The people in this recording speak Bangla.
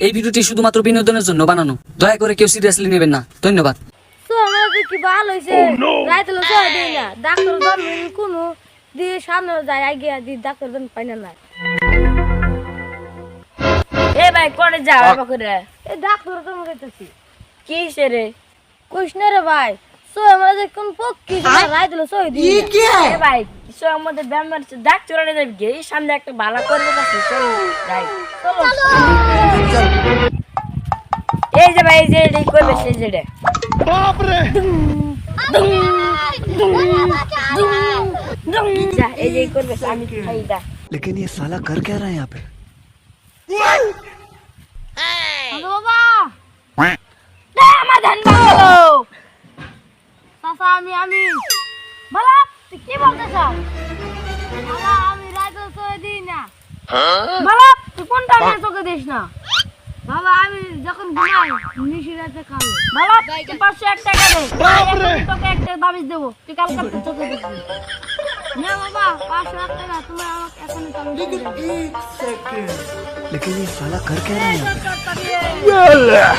এই ভিডিওটি শুধুমাত্র বিনোদনের জন্য বানানো, দয়া করে কেউ সিরিয়াসলি নেবেন না। ধন্যবাদ। তো আমাদের কি ভালো হয়েছে রাইতে লো সহায় দিই না ডাক্তার দন কোনো দিয়ে সামনে যায় আগে দি ডাক্তার দন পাই না এ ভাই কোনে যা বাবা করে এই ডাক্তার দন কইতেছি কি সেরে কইস না রে ভাই সো আমাদের কোন পক্ষী রাইতে লো সহায় দিই এ ভাই কিছু আমাদের ব্যায়াম ডাক্তার আনে যাবি এই সামনে একটা ভালো করবে আছে চল যাই এই যে ভাই এই যে এই করবে সেই যেটা যা এই যে করবে আমি খাই দা लेकिन ये साला कर क्या रहा है यहाँ पे? হ্যালো বাবা না আমার ধান ভালো চাচা আমি বাবা তুই কি বলতেছ বাবা আমি রাইতে লো সহায় দিই না বাবা তুই কোনটা আমি তোকে দিস না বাবা আমি যখন ঘুমাই নিশি রাতে খাই বাবা তুই 501 টাকা দে তোকে একটা দাবিজ দেবো তুই কালকে তোকে দিবি না বাবা 500 টাকা তুমি আমাকে এখন চালু लेकिन ये साला कर क्या रहा है यहाँ पे? করে